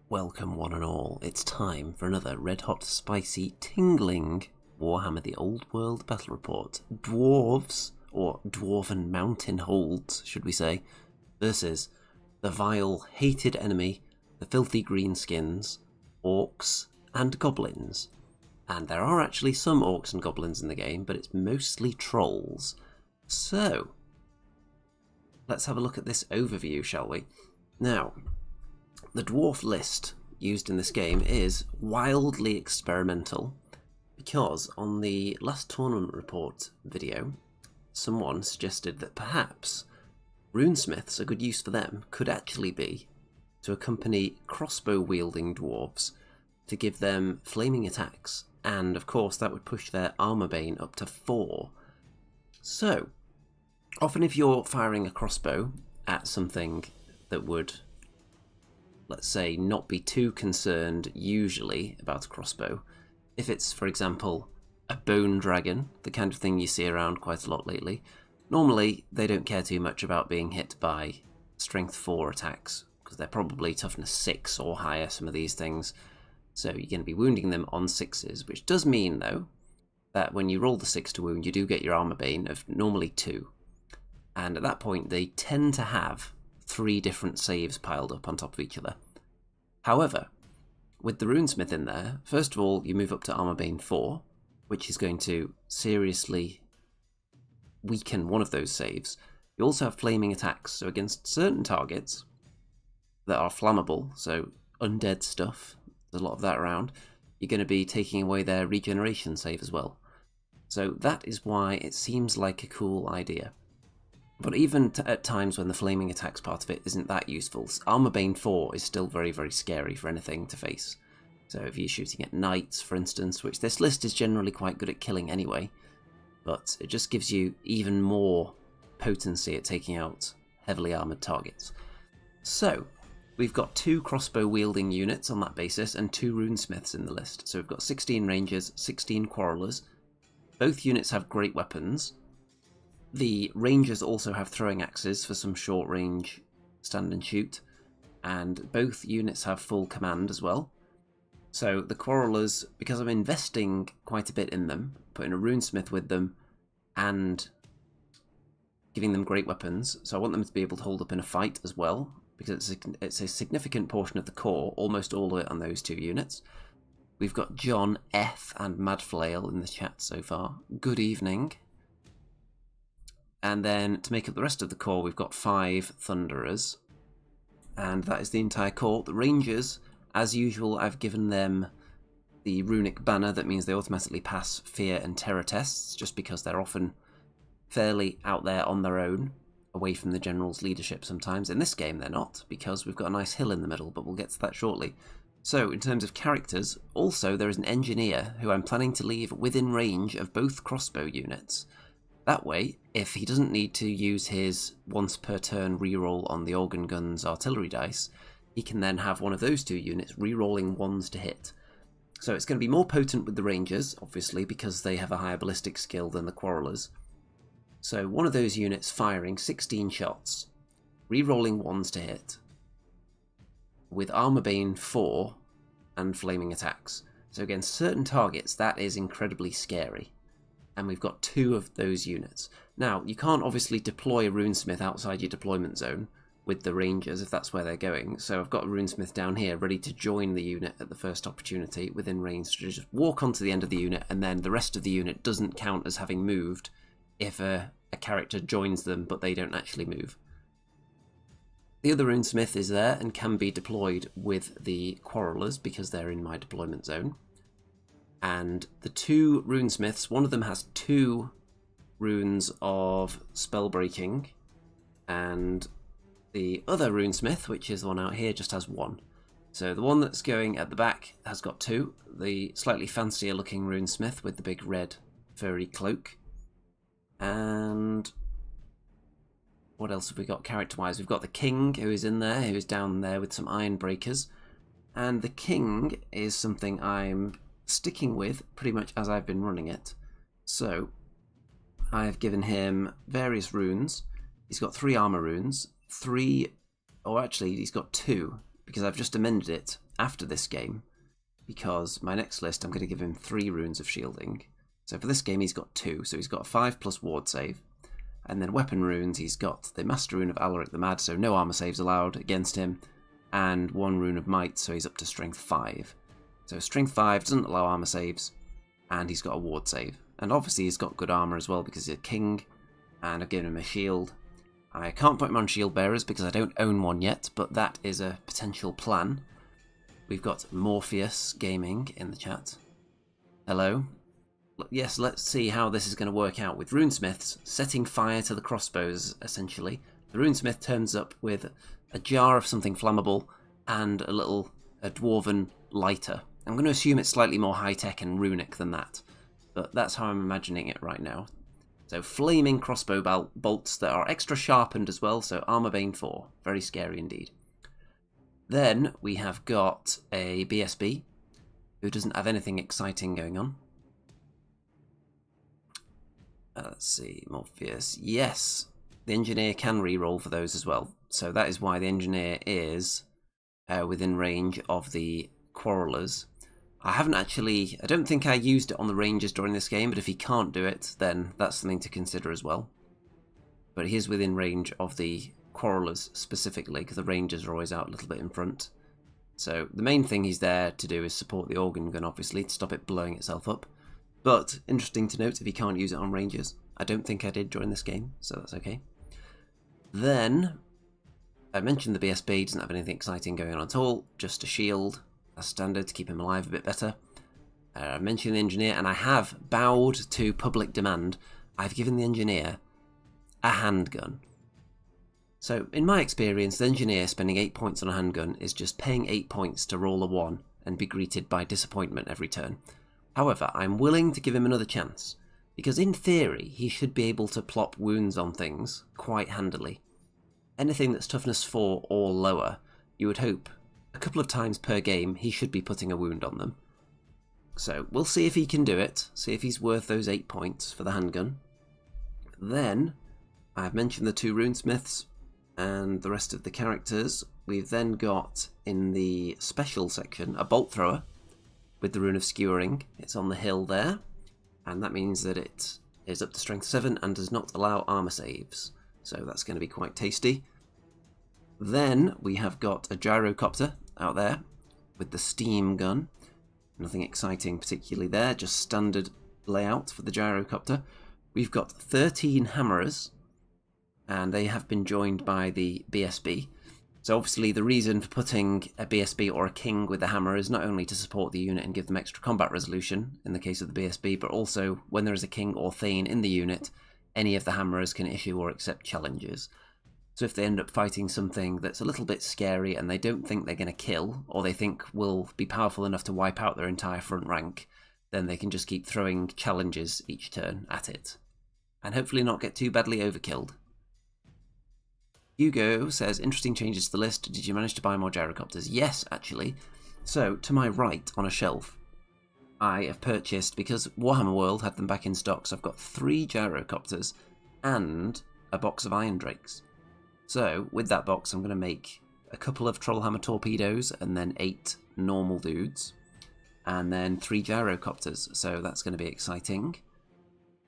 Welcome one and all, it's time for another red-hot, spicy, tingling Warhammer the Old World Battle Report. Dwarves, or Dwarven Mountain Holds, should we say, versus the vile, hated enemy, the filthy greenskins, Orcs and Goblins. And there are actually some Orcs and Goblins in the game, but it's mostly trolls. So, let's have a look at this overview, shall we? Now, the dwarf list used in this game is wildly experimental because on the last tournament report video, someone suggested that perhaps runesmiths, a good use for them, could actually be to accompany crossbow-wielding dwarves to give them flaming attacks, and of course that would push their armor bane up to 4. So, often if you're firing a crossbow at something that would, let's say, not be too concerned usually about a crossbow, if it's, for example, a bone dragon, the kind of thing you see around quite a lot lately, normally they don't care too much about being hit by strength 4 attacks, because they're probably toughness 6 or higher, some of these things, so you're going to be wounding them on 6s, which does mean, though, that when you roll the 6 to wound, you do get your armor bane of normally 2, and at that point they tend to have 3 different saves piled up on top of each other. However, with the runesmith in there, first of all you move up to armor bane 4, which is going to seriously weaken one of those saves. You also have flaming attacks, so against certain targets that are flammable, so undead stuff, there's a lot of that around, you're going to be taking away their regeneration save as well. So that is why it seems like a cool idea. But even at times when the flaming attacks part of it isn't that useful, armor bane 4 is still very, very scary for anything to face. So if you're shooting at knights, for instance, which this list is generally quite good at killing anyway, but it just gives you even more potency at taking out heavily armoured targets. So, we've got 2 crossbow-wielding units on that basis, and 2 runesmiths in the list. So we've got 16 rangers, 16 quarrelers. Both units have great weapons. The rangers also have throwing axes for some short-range stand and shoot, and both units have full command as well. So the quarrelers, because I'm investing quite a bit in them, putting a runesmith with them, and giving them great weapons, so I want them to be able to hold up in a fight as well, because it's a significant portion of the core, almost all of it on those 2 units. We've got John F. and Madflail in the chat so far. Good evening. And then to make up the rest of the core, we've got 5 Thunderers. And that is the entire core. The Rangers, as usual, I've given them the runic banner. That means they automatically pass fear and terror tests, just because they're often fairly out there on their own, away from the general's leadership sometimes. In this game they're not, because we've got a nice hill in the middle, but we'll get to that shortly. So in terms of characters, also there is an engineer who I'm planning to leave within range of both crossbow units. That way, if he doesn't need to use his once per turn reroll on the organ gun's artillery dice, he can then have one of those 2 units rerolling 1s to hit. So it's going to be more potent with the rangers, obviously, because they have a higher ballistic skill than the quarrelers. So one of those units firing 16 shots, rerolling 1s to hit, with armor bane 4 and flaming attacks. So against certain targets, that is incredibly scary. And we've got 2 of those units. Now, you can't obviously deploy a runesmith outside your deployment zone with the rangers if that's where they're going, so I've got a runesmith down here ready to join the unit at the first opportunity within range to just walk onto the end of the unit, and then the rest of the unit doesn't count as having moved if a character joins them but they don't actually move. The other runesmith is there and can be deployed with the quarrelers because they're in my deployment zone. And the 2 runesmiths, one of them has 2 runes of spell breaking, and the other runesmith, which is the one out here, just has 1. So the one that's going at the back has got 2. The slightly fancier looking runesmith with the big red furry cloak. And what else have we got character-wise? We've got the king, who is in there, who is down there with some iron breakers. And the king is something I'm sticking with pretty much as I've been running it. So I've given him various runes. He's got 3 armor runes, 3, or actually he's got 2, because I've just amended it after this game, because my next list I'm going to give him 3 runes of shielding. So for this game he's got 2, so he's got a 5+ ward save. And then weapon runes, he's got the Master Rune of Alaric the Mad, so no armor saves allowed against him, and 1 Rune of Might, so he's up to Strength 5. So Strength 5 doesn't allow armor saves, and he's got a ward save. And obviously he's got good armor as well because he's a king, and I've given him a shield. I can't put him on shield bearers because I don't own one yet, but that is a potential plan. We've got Morpheus Gaming in the chat. Hello. Yes, let's see how this is going to work out with runesmiths setting fire to the crossbows, essentially. The runesmith turns up with a jar of something flammable and a dwarven lighter. I'm going to assume it's slightly more high-tech and runic than that, but that's how I'm imagining it right now. So flaming crossbow bolts that are extra sharpened as well, so Armor Bane 4. Very scary indeed. Then we have got a BSB, who doesn't have anything exciting going on. Let's see, Morpheus. Yes, the engineer can reroll for those as well. So that is why the engineer is within range of the quarrelers. I don't think I used it on the rangers during this game, but if he can't do it, then that's something to consider as well. But he is within range of the quarrelers specifically, because the rangers are always out a little bit in front. So the main thing he's there to do is support the organ gun, obviously, to stop it blowing itself up. But, interesting to note, if he can't use it on rangers. I don't think I did during this game, so that's okay. Then, I mentioned the BSB doesn't have anything exciting going on at all, just a shield, as standard, to keep him alive a bit better. I mentioned the engineer, and I have bowed to public demand. I've given the engineer a handgun. So, in my experience, the engineer spending 8 points on a handgun is just paying 8 points to roll a 1 and be greeted by disappointment every turn. However, I'm willing to give him another chance, because in theory he should be able to plop wounds on things quite handily. Anything that's toughness 4 or lower, you would hope a couple of times per game he should be putting a wound on them. So we'll see if he can do it, see if he's worth those 8 points for the handgun. Then, I've mentioned the 2 runesmiths and the rest of the characters. We've then got, in the special section, a bolt thrower with the rune of skewering. It's on the hill there, and that means that it is up to strength 7 and does not allow armor saves, so that's going to be quite tasty. Then we have got a gyrocopter out there with the steam gun. Nothing exciting particularly there, just standard layout for the gyrocopter. We've got 13 hammerers, and they have been joined by the BSB. So obviously the reason for putting a BSB or a king with the hammer is not only to support the unit and give them extra combat resolution in the case of the BSB, but also when there is a king or thane in the unit, any of the hammerers can issue or accept challenges. So if they end up fighting something that's a little bit scary and they don't think they're going to kill, or they think will be powerful enough to wipe out their entire front rank, then they can just keep throwing challenges each turn at it, and hopefully not get too badly overkilled. Hugo says, interesting changes to the list. Did you manage to buy more gyrocopters? Yes, actually. So, to my right on a shelf, I have purchased, because Warhammer World had them back in stock, so I've got 3 gyrocopters and a box of iron drakes. So, with that box, I'm going to make a couple of Trollhammer torpedoes and then 8 normal dudes, and then 3 gyrocopters, so that's going to be exciting.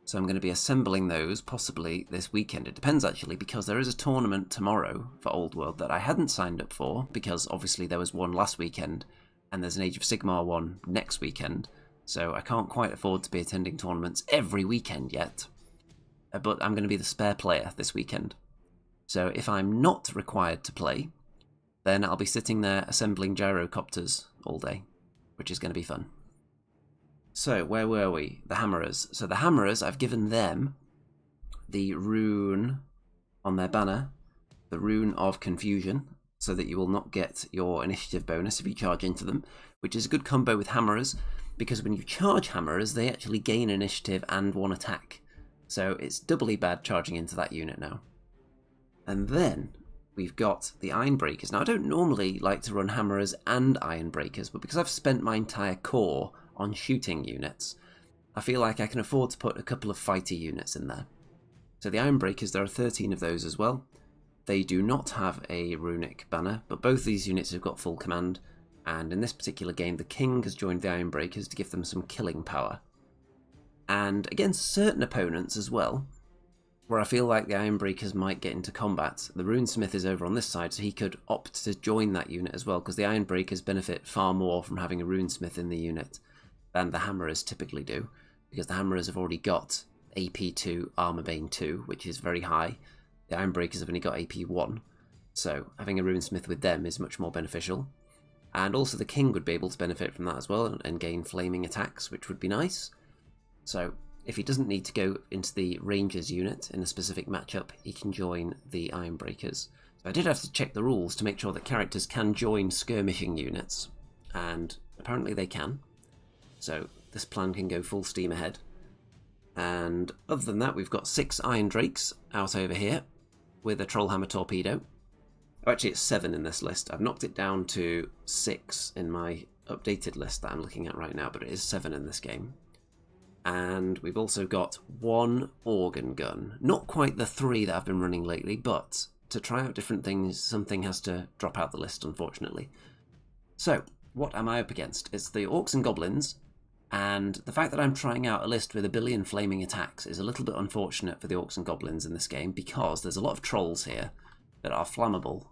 So I'm going to be assembling those possibly this weekend. It depends actually, because there is a tournament tomorrow for Old World that I hadn't signed up for, because obviously there was one last weekend and there's an Age of Sigmar one next weekend. So I can't quite afford to be attending tournaments every weekend yet. But I'm going to be the spare player this weekend. So if I'm not required to play, then I'll be sitting there assembling gyrocopters all day, which is going to be fun. So, where were we? The hammerers. So the hammerers, I've given them the rune on their banner, the rune of confusion, so that you will not get your initiative bonus if you charge into them, which is a good combo with hammerers, because when you charge hammerers, they actually gain initiative and 1 attack. So it's doubly bad charging into that unit now. And then we've got the Ironbreakers. Now, I don't normally like to run hammerers and Ironbreakers, but because I've spent my entire core on shooting units, I feel like I can afford to put a couple of fighter units in there. So the Ironbreakers, there are 13 of those as well. They do not have a runic banner, but both these units have got full command, And in this particular game, the king has joined the Ironbreakers to give them some killing power. And against certain opponents as well, where I feel like the Ironbreakers might get into combat, the Runesmith is over on this side, so he could opt to join that unit as well, because the Ironbreakers benefit far more from having a Runesmith in the unit than the Hammerers typically do, because the Hammerers have already got AP 2, Armor Bane 2, which is very high. The Ironbreakers have only got AP 1, so having a Runesmith with them is much more beneficial. And also the king would be able to benefit from that as well and gain flaming attacks, which would be nice. So if he doesn't need to go into the Rangers unit in a specific matchup, he can join the Ironbreakers. So I did have to check the rules to make sure that characters can join skirmishing units, and apparently they can. So this plan can go full steam ahead. And other than that, we've got 6 Iron Drakes out over here with a Trollhammer Torpedo. Oh, actually, it's 7 in this list. I've knocked it down to 6 in my updated list that I'm looking at right now, but it is 7 in this game. And we've also got 1 Organ Gun. Not quite the 3 that I've been running lately, but to try out different things, something has to drop out the list, unfortunately. So, what am I up against? It's the Orcs and Goblins, and the fact that I'm trying out a list with a billion flaming attacks is a little bit unfortunate for the Orcs and Goblins in this game, because there's a lot of trolls here that are flammable.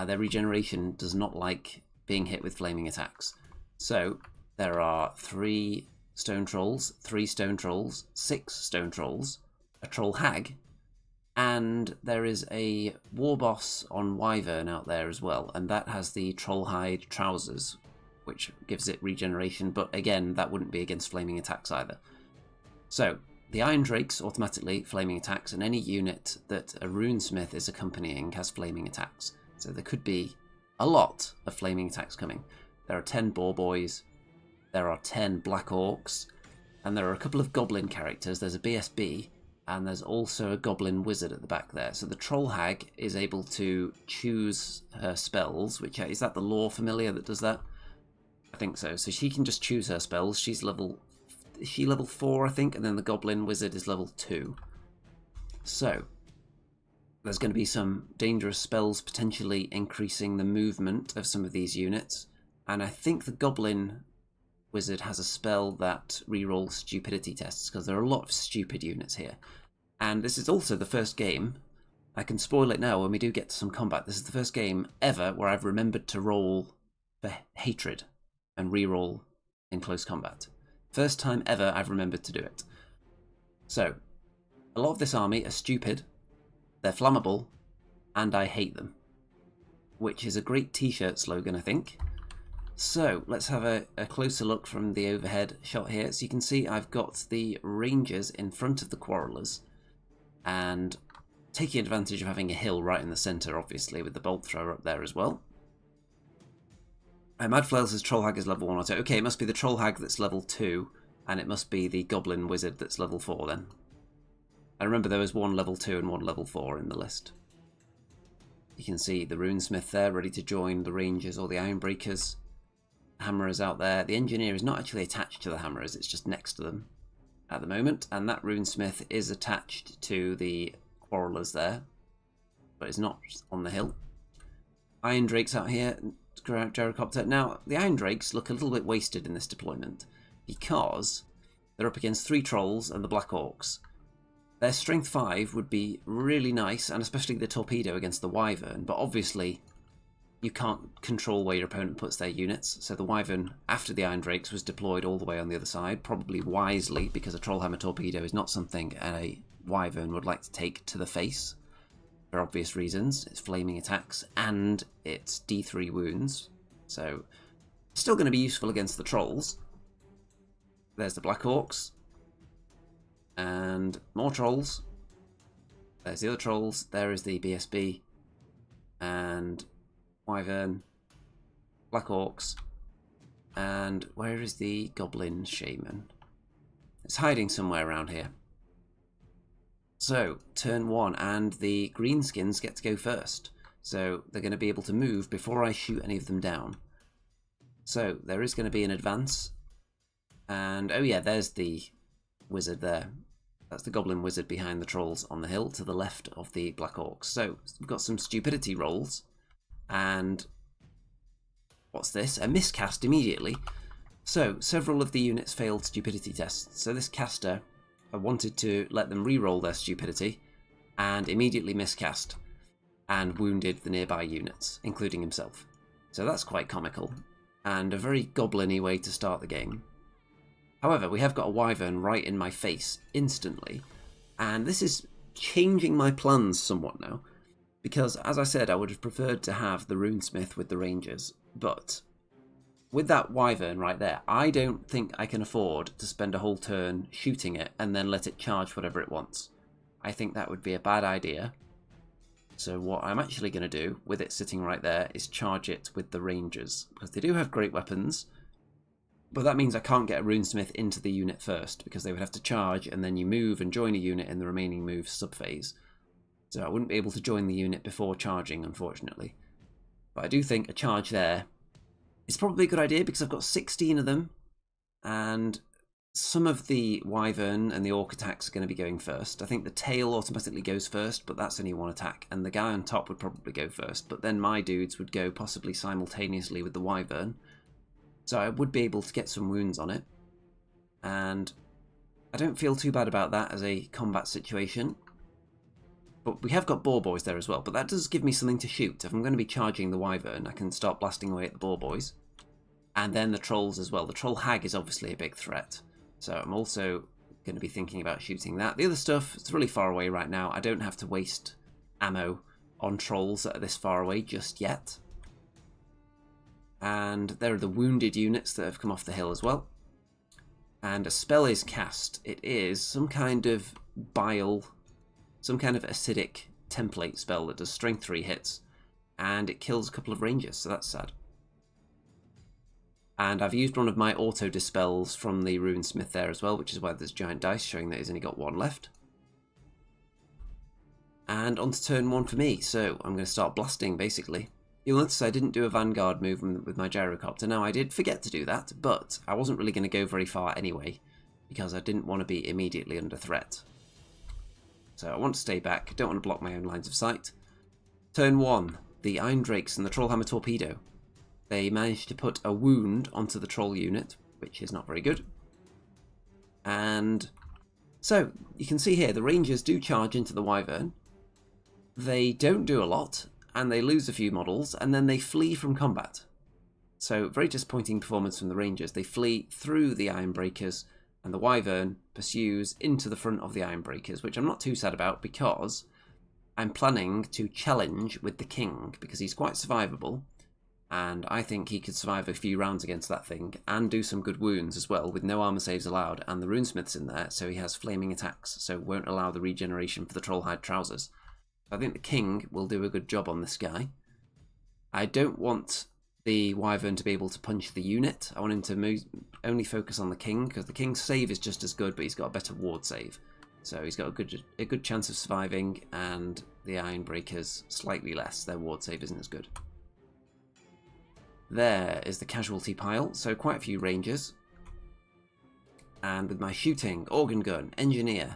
Their regeneration does not like being hit with flaming attacks. So there are 3 stone trolls, 3 stone trolls, 6 stone trolls, a troll hag, and there is a war boss on Wyvern out there as well, and that has the troll hide trousers, which gives it regeneration, but again, that wouldn't be against flaming attacks either. So the Iron Drakes automatically flaming attacks, and any unit that a Runesmith is accompanying has flaming attacks. So there could be a lot of flaming attacks coming. There are 10 Boar Boys, there are 10 Black Orcs, and there are a couple of Goblin characters. There's a BSB, and there's also a Goblin Wizard at the back there. So the Troll Hag is able to choose her spells, which is that the Lore Familiar that does that? I think so. So she can just choose her spells. Is she level 4, I think, and then the Goblin Wizard is level 2. So there's going to be some dangerous spells potentially increasing the movement of some of these units. And I think the Goblin Wizard has a spell that rerolls stupidity tests, because there are a lot of stupid units here. And this is also the first game, I can spoil it now when we do get to some combat, this is the first game ever where I've remembered to roll for hatred and reroll in close combat. First time ever I've remembered to do it. So, a lot of this army are stupid, they're flammable, and I hate them. Which is a great t-shirt slogan, I think. So, let's have a closer look from the overhead shot here. So you can see I've got the Rangers in front of the Quarrelers, and taking advantage of having a hill right in the centre, obviously, with the Bolt Thrower up there as well. Mad Flail says Troll Hag is level 1 or 2. Okay, it must be the Troll Hag that's level 2, and it must be the Goblin Wizard that's level 4 then. I remember there was 1 level 2 and 1 level 4 in the list. You can see the Runesmith there, ready to join the Rangers or the Ironbreakers. Hammerers out there. The Engineer is not actually attached to the Hammerers, it's just next to them at the moment, and that Runesmith is attached to the Quarrelers there, but it's not on the hill. Iron Drakes out here, Gyrocopter. Now, the Iron Drakes look a little bit wasted in this deployment, because they're up against 3 Trolls and the Black Orcs. Their Strength 5 would be really nice, and especially the Torpedo against the Wyvern, but obviously you can't control where your opponent puts their units, so the Wyvern, after the Iron Drakes, was deployed all the way on the other side, probably wisely, because a Trollhammer Torpedo is not something a Wyvern would like to take to the face, for obvious reasons. It's flaming attacks, and it's D3 wounds, so still going to be useful against the Trolls. There's the Black Orcs, and more Trolls. There's the other Trolls, there is the BSB, and Wyvern, Black Orcs, and where is the Goblin Shaman? It's hiding somewhere around here. So, turn 1, and the greenskins get to go first. So, they're going to be able to move before I shoot any of them down. So, there is going to be an advance. And, oh yeah, there's the wizard there. That's the Goblin Wizard behind the Trolls on the hill to the left of the Black Orcs. So, we've got some stupidity rolls. And What's this? A miscast immediately. So, several of the units failed stupidity tests. So this caster, I wanted to let them re-roll their stupidity, and immediately miscast, and wounded the nearby units, including himself. So that's quite comical, and a very goblin-y way to start the game. However, we have got a wyvern right in my face, instantly, and this is changing my plans somewhat now, because, as I said, I would have preferred to have the runesmith with the rangers, but with that wyvern right there, I don't think I can afford to spend a whole turn shooting it and then let it charge whatever it wants. I think that would be a bad idea. So what I'm actually going to do, with it sitting right there, is charge it with the rangers, because they do have great weapons, but that means I can't get a runesmith into the unit first, because they would have to charge, and then you move and join a unit in the remaining move subphase. So I wouldn't be able to join the unit before charging, unfortunately. But I do think a charge there is probably a good idea, because I've got 16 of them, and some of the wyvern and the orc attacks are going to be going first. I think the tail automatically goes first, but that's only one attack, and the guy on top would probably go first, but then my dudes would go possibly simultaneously with the wyvern. So I would be able to get some wounds on it, and I don't feel too bad about that as a combat situation. But we have got boar boys there as well, but that does give me something to shoot. If I'm going to be charging the wyvern, I can start blasting away at the boar boys. And then the trolls as well. The troll hag is obviously a big threat, so I'm also going to be thinking about shooting that. The other stuff, it's really far away right now. I don't have to waste ammo on trolls that are this far away just yet. And there are the wounded units that have come off the hill as well. And a spell is cast. It is some kind of bile, some kind of acidic template spell that does strength 3 hits, and it kills a couple of rangers, so that's sad. And I've used one of my auto dispels from the runesmith there as well, which is why there's giant dice showing that he's only got 1 left. And on to turn 1 for me, so I'm going to start blasting basically. You'll notice I didn't do a vanguard movement with my gyrocopter. Now I did forget to do that, but I wasn't really going to go very far anyway, because I didn't want to be immediately under threat. So I want to stay back, don't want to block my own lines of sight. Turn 1, the Iron Drakes and the Trollhammer Torpedo. They managed to put a wound onto the troll unit, which is not very good. And so, you can see here, the Rangers do charge into the Wyvern. They don't do a lot, and they lose a few models, and then they flee from combat. So, very disappointing performance from the Rangers. They flee through the Ironbreakers, and the Wyvern pursues into the front of the Ironbreakers, which I'm not too sad about, because I'm planning to challenge with the King, because he's quite survivable, and I think he could survive a few rounds against that thing, and do some good wounds as well, with no armor saves allowed, and the Runesmith's in there, so he has flaming attacks, so won't allow the regeneration for the Trollhide Trousers. I think the King will do a good job on this guy. I don't want the Wyvern to be able to punch the unit. I want him to only focus on the King, because the King's save is just as good, but he's got a better ward save. So he's got a good chance of surviving, and the Ironbreakers slightly less. Their ward save isn't as good. There is the casualty pile, so quite a few Rangers. And with my shooting, Organ Gun, Engineer,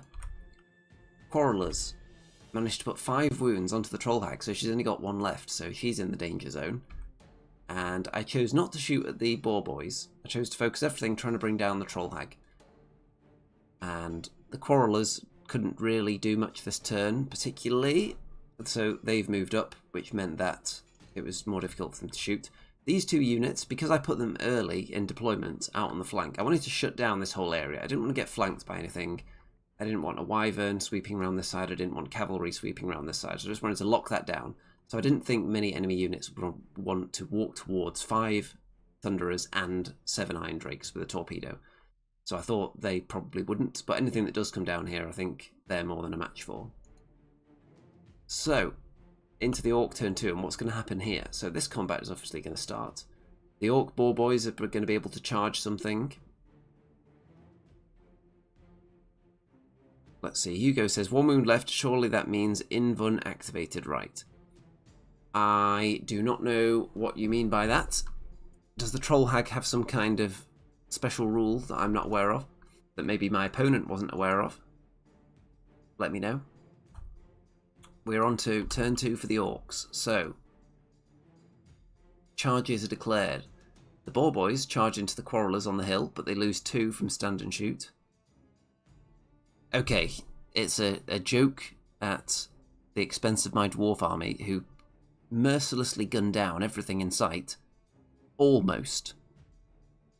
Quarrelers, managed to put 5 wounds onto the Troll Hag, so she's only got 1 left, so she's in the danger zone. And I chose not to shoot at the Boar Boys. I chose to focus everything trying to bring down the Troll Hag. And the Quarrelers couldn't really do much this turn, particularly, so they've moved up, which meant that it was more difficult for them to shoot. These 2 units, because I put them early in deployment out on the flank, I wanted to shut down this whole area. I didn't want to get flanked by anything. I didn't want a Wyvern sweeping around this side. I didn't want cavalry sweeping around this side. So I just wanted to lock that down. So I didn't think many enemy units would want to walk towards 5 Thunderers and 7 Iron Drakes with a torpedo. So I thought they probably wouldn't. But anything that does come down here, I think they're more than a match for. So, into the Orc turn 2, and what's going to happen here? So this combat is obviously going to start. The Orc Boar Boys are going to be able to charge something. Let's see, Hugo says, 1 wound left, surely that means Invun activated, right? I do not know what you mean by that. Does the Troll Hag have some kind of special rule that I'm not aware of? That maybe my opponent wasn't aware of? Let me know. We're on to turn 2 for the Orcs. So, charges are declared. The Boar Boys charge into the Quarrelers on the hill, but they lose 2 from stand and shoot. Okay, it's a joke at the expense of my Dwarf army, who mercilessly gun down everything in sight. Almost.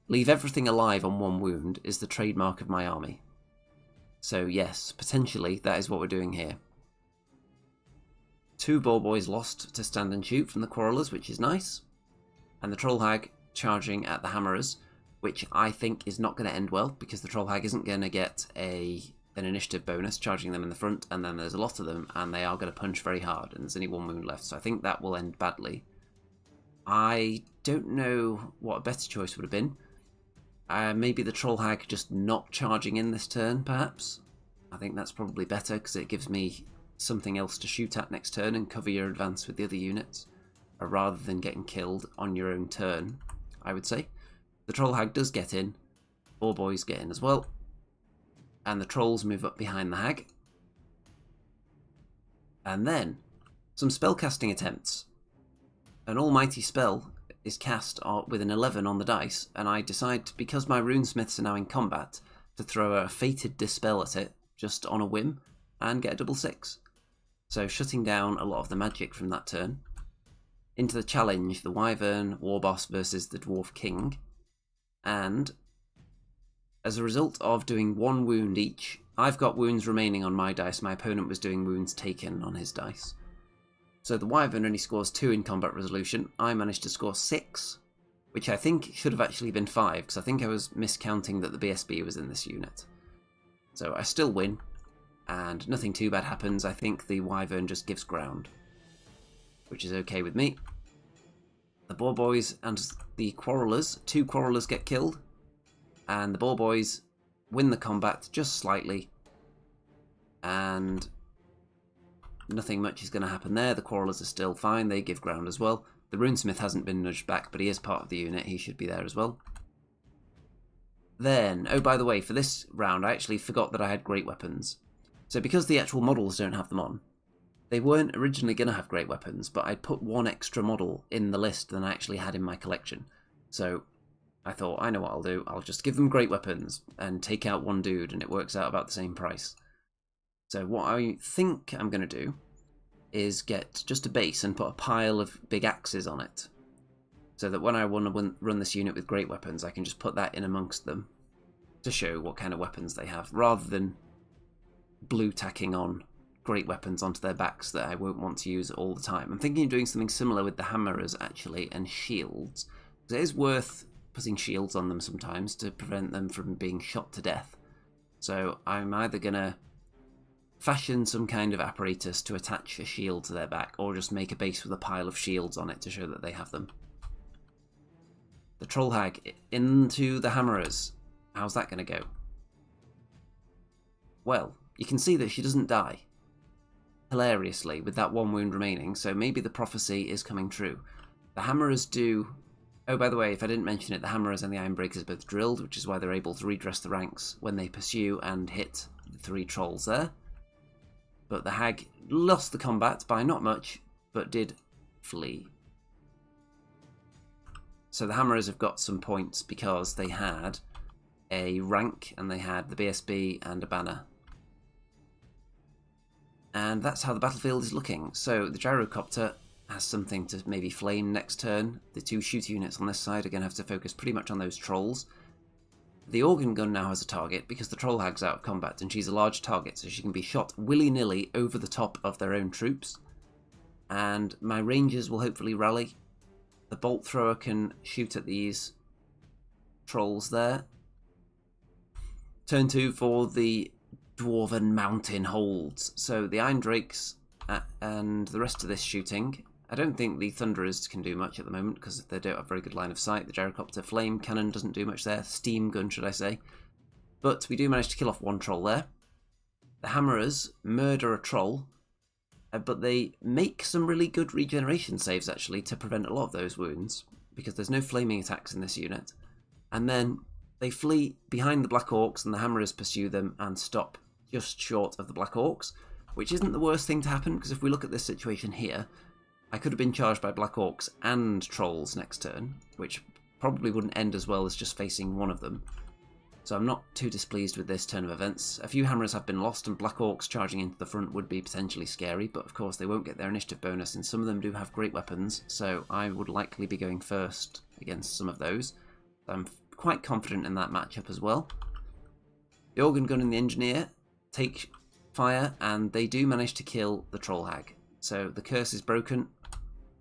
Leave everything alive on 1 wound is the trademark of my army. So yes, potentially that is what we're doing here. 2 Boar Boys lost to stand and shoot from the Quarrelers, which is nice. And the Troll Hag charging at the Hammerers, which I think is not going to end well, because the Troll Hag isn't going to get an initiative bonus charging them in the front, and then there's a lot of them, and they are going to punch very hard, and there's only 1 wound left, so I think that will end badly. I don't know what a better choice would have been. Maybe the Troll Hag just not charging in this turn, perhaps. I think that's probably better, because it gives me something else to shoot at next turn and cover your advance with the other units, rather than getting killed on your own turn, I would say. The Troll Hag does get in. Boar Boys get in as well. And the Trolls move up behind the Hag. And then, some spellcasting attempts. An almighty spell is cast with an 11 on the dice, and I decide, because my runesmiths are now in combat, to throw a fated dispel at it, just on a whim, and get a double 6. So shutting down a lot of the magic from that turn. Into the challenge, the Wyvern Warboss versus the Dwarf King. And as a result of doing 1 wound each, I've got wounds remaining on my dice. My opponent was doing wounds taken on his dice. So the Wyvern only scores 2 in combat resolution. I managed to score 6, which I think should have actually been 5, because I think I was miscounting that the BSB was in this unit. So I still win, and nothing too bad happens. I think the Wyvern just gives ground, which is okay with me. The Boar Boys and the Quarrelers, 2 Quarrelers get killed, and the Boar Boys win the combat just slightly, and nothing much is going to happen there. The Quarrelers are still fine, they give ground as well. The Runesmith hasn't been nudged back, but he is part of the unit, he should be there as well. Then, oh by the way, for this round I actually forgot that I had great weapons. So because the actual models don't have them on, they weren't originally going to have great weapons, but I put 1 extra model in the list than I actually had in my collection. So I thought, I know what I'll do, I'll just give them great weapons and take out 1 dude, and it works out about the same price. So what I think I'm going to do is get just a base and put a pile of big axes on it, so that when I want to run this unit with great weapons, I can just put that in amongst them to show what kind of weapons they have, rather than blue tacking on great weapons onto their backs that I won't want to use all the time. I'm thinking of doing something similar with the Hammerers, actually, and shields. It is worth putting shields on them sometimes to prevent them from being shot to death. So I'm either going to fashion some kind of apparatus to attach a shield to their back, or just make a base with a pile of shields on it to show that they have them. The Troll Hag into the Hammerers. How's that going to go? Well, you can see that she doesn't die, hilariously, with that 1 wound remaining, so maybe the prophecy is coming true. The Hammerers do... Oh, by the way, if I didn't mention it, the Hammerers and the Ironbreakers are both drilled, which is why they're able to redress the ranks when they pursue and hit the 3 trolls there. But the Hag lost the combat by not much, but did flee. So the Hammerers have got some points because they had a rank, and they had the BSB and a banner. And that's how the battlefield is looking. So the Gyrocopter has something to maybe flame next turn. The 2 shoot units on this side are going to have to focus pretty much on those trolls. The organ gun now has a target because the Troll Hag's out of combat, and she's a large target, so she can be shot willy-nilly over the top of their own troops. And my rangers will hopefully rally. The bolt thrower can shoot at these trolls there. Turn 2 for the Dwarven Mountain Holds. So the Iron Drakes and the rest of this shooting. I don't think the Thunderers can do much at the moment because they don't have very good line of sight. The Gyrocopter Flame Cannon doesn't do much there. Steam Gun, should I say. But we do manage to kill off 1 troll there. The Hammerers murder a troll, but they make some really good regeneration saves, actually, to prevent a lot of those wounds, because there's no flaming attacks in this unit. And then they flee behind the Black Orcs, and the Hammerers pursue them and stop just short of the Black Orcs, which isn't the worst thing to happen, because if we look at this situation here, I could have been charged by Black Orcs and Trolls next turn, which probably wouldn't end as well as just facing one of them. So I'm not too displeased with this turn of events. A few hammers have been lost, and Black Orcs charging into the front would be potentially scary, but of course they won't get their initiative bonus, and some of them do have great weapons, so I would likely be going first against some of those. I'm quite confident in that matchup as well. The Organ Gun and the Engineer take fire, and they do manage to kill the Troll Hag. So the curse is broken.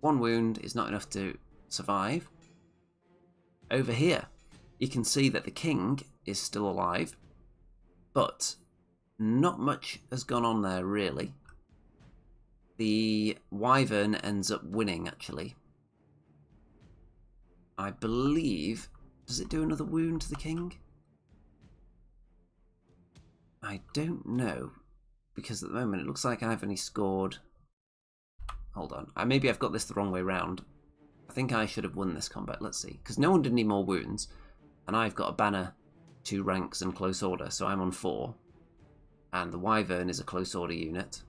1 wound is not enough to survive. Over here, you can see that the king is still alive, but not much has gone on there, really. The wyvern ends up winning, actually. I believe... Does it do another wound to the king? I don't know, because at the moment it looks like I've only scored... Hold on, maybe I've got this the wrong way round. I think I should have won this combat, let's see. Because no one did any more wounds, and I've got a banner, 2 ranks and close order, so I'm on 4. And the wyvern is a close order unit.